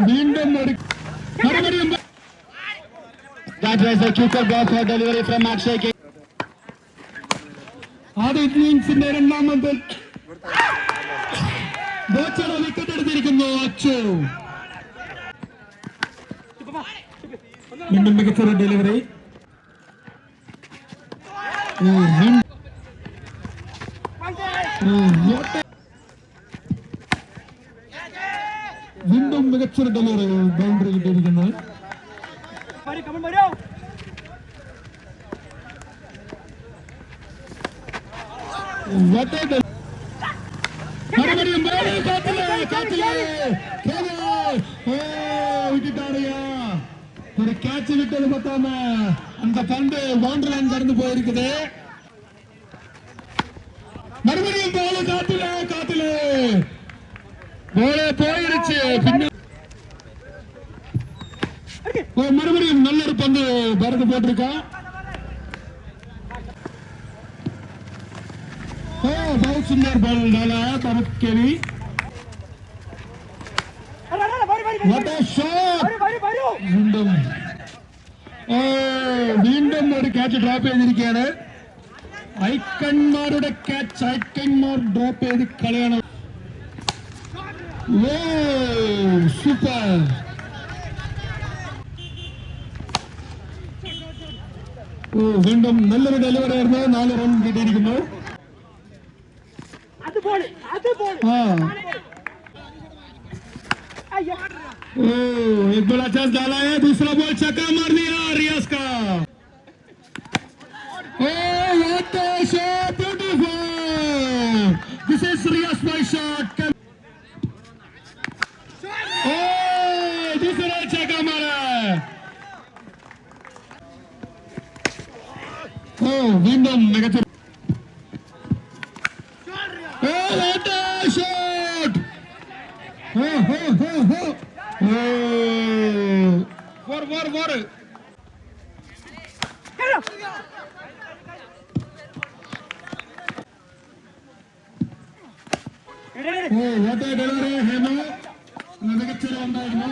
വീണ്ടും ഒരു that was a quicker block for delivery from Akshay K. ആദ്യ ഇന്നിംഗ്സിന്റെ രണ്ടാമത്തെ ബോച്ചറ വിക്കറ്റ് എടുത്തിരിക്കുന്നു അച്ചു. വീണ്ടും മികച്ചൊരു ഡെലിവറി. വീണ്ടും മികച്ചൊരു ഡെലിവറി ബൗണ്ടറി കിട്ടിയിരിക്കുന്നത്. ஒரு கேட்ச் விட்டது பார்த்தாம அந்த பந்து பவுண்டரி லைன் கடந்து போயிருக்குது. மறுபடியும் போல காத்துல போல போயிருச்சு. மறுபடியும் நல்ல ஒரு பந்து பறந்து போட்டிருக்கா. बहुत सुंदर बॉल डाला तरुण केवी. What a shot! വീണ്ടും ഒരു ക്യാച്ച് ഡ്രോപ്പ് ചെയ്തിരിക്കുകയാണ്. ഐക്കന്മാരുടെ ക്യാച്ച് ഐക്കന്മാർ ഡ്രോപ്പ് ചെയ്ത് കളയാണ്. സൂപ്പർ. വീണ്ടും നല്ലൊരു ഡെലിവറി ആയിരുന്നു. 4 റൺ കിട്ടിയിരിക്കുന്നു. एक बड़ा चांस डाला है. दूसरा बॉल छक्का मार दिया रियाज का. what a shot, beautiful. This is Riyaz by shot. दूसरा छक्का मारा. വീണ്ടും മികച്ച shot. Four. What a delivery, Hemo. മികച്ചൊരു ഉണ്ടായിരുന്നു.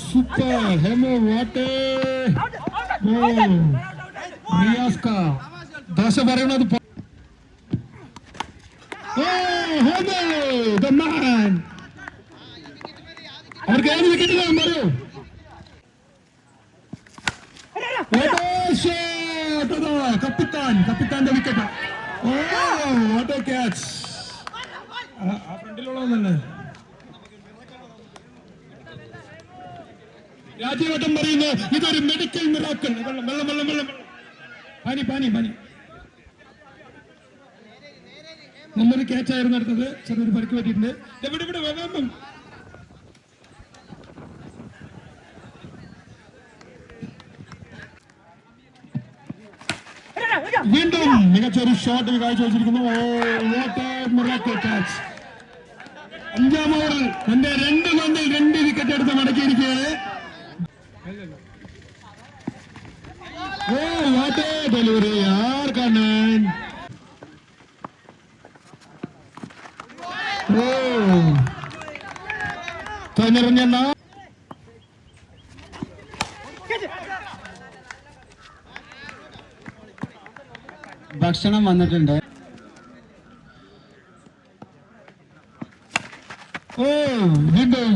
Super, Hemo. What a Riyaz ka dosa പറയുന്നത്. The man. അവർക്ക് 7 വിക്കറ്റിലാണ് പറയൂ. കപ്പിത്താന്റെ വിക്കറ്റ്. What A catch. ആ ഫ്രണ്ടിലുള്ളതല്ലേ രാജ്യവട്ടം പറയുന്നു ഇതൊരു മെഡിക്കൽ മിറാക്കിൾ. വെള്ളം പനി. നല്ലൊരു ക്യാച്ചായിരുന്നു അടുത്തത്. ചെറിയൊരു പരിക്ക് പറ്റിയിട്ടുണ്ട്. ഇവിടെ വേണം. വീണ്ടും മികച്ചൊരു ഷോട്ട് കാഴ്ചവെച്ചിരിക്കുന്നു. അഞ്ചാം ഓവറിൽ തന്റെ 2 പന്തിൽ 2 വിക്കറ്റ് എടുത്ത് മടക്കിയിരിക്കുകയാണ്. വാട്ട് എ ഡെലിവറി യാർ കണ്ണൻ. നിറഞ്ഞെന്ന ഭക്ഷണം വന്നിട്ടുണ്ട്. വീണ്ടും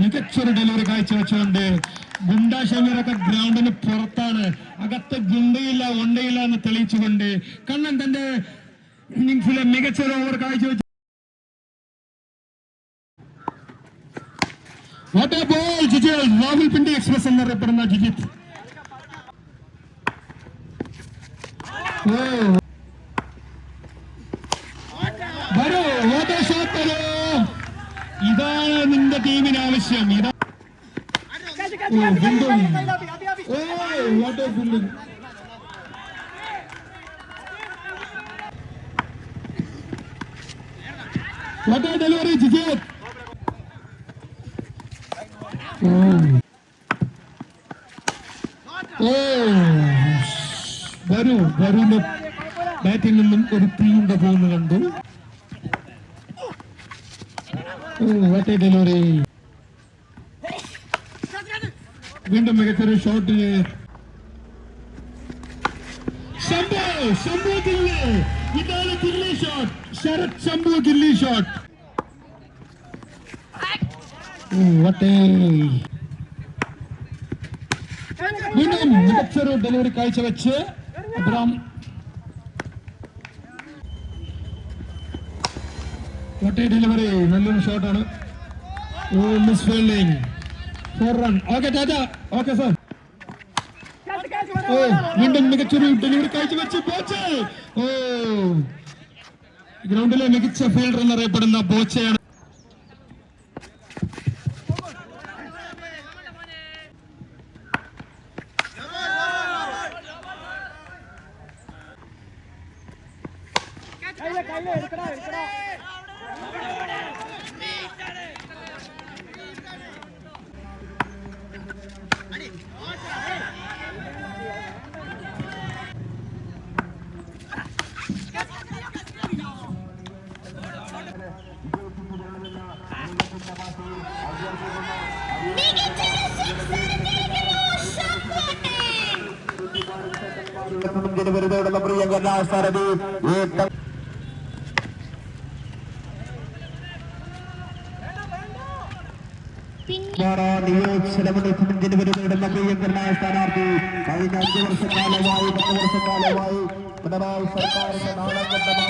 മികച്ചൊരു ഡെലിവറി കാഴ്ചവെച്ചുകൊണ്ട് ഗുണ്ട ഷമീറൊക്കെ ഗ്രൗണ്ടിന് പുറത്താണ്. അകത്ത് ഗുണ്ടയില്ല ഒണ്ടയില്ല എന്ന് തെളിയിച്ചുകൊണ്ട് കണ്ണൻ തന്റെ ഇന്നിംഗ്സിലെ മികച്ചൊരു over കാഴ്ചവെച്ചു. What a ball, Jijit. Rawalpindi Express എന്നറിയപ്പെടുന്ന ജിജിത്ത്. വരൂ, what a shot വരൂ. ഇതാണ് നിന്റെ ടീമിന് ആവശ്യം. what a fielding. What a delivery, Jijit. വരുന്ന ബാറ്റിൽ നിന്നും ഒരു തീണ്ട പോകുന്നു കണ്ടു. what a delivery. വീണ്ടും മികച്ചൊരു ഷോട്ട്. ശംഭു ഗില്ലി, ഇതാണ് ഗില്ലി ഷോട്ട്. ശരത് ശംഭു ഗില്ലി ഷോട്ട്. വീണ്ടും മികച്ചൊരു ഡെലിവറി കാഴ്ചവെച്ച് അബ്രാം. ഡെലിവറി നല്ലൊരു ഷോട്ടാണ്. Miss fielding. 4 റൺ. ഓക്കെ ടാറ്റ. Okay sir. വീണ്ടും മികച്ചൊരു ഡെലിവറി കാഴ്ചവെച്ച് ബോച്ചെ. ഗ്രൗണ്ടിലെ മികച്ച ഫീൽഡർ എന്നറിയപ്പെടുന്ന ബോച്ചയാണ്. വെറുതെയുള്ള പ്രിയങ്ക സാരഥി നിയോജകമണ്ഡലത്തിന്റെ വെറുതെയുള്ള പ്രിയങ്കരനായ സ്ഥാനാർത്ഥി കഴിഞ്ഞ 5 വർഷക്കാലമായി 10 വർഷക്കാലമായി പിണറായി സർക്കാരിന്റെ നാടകത്തിന്റെ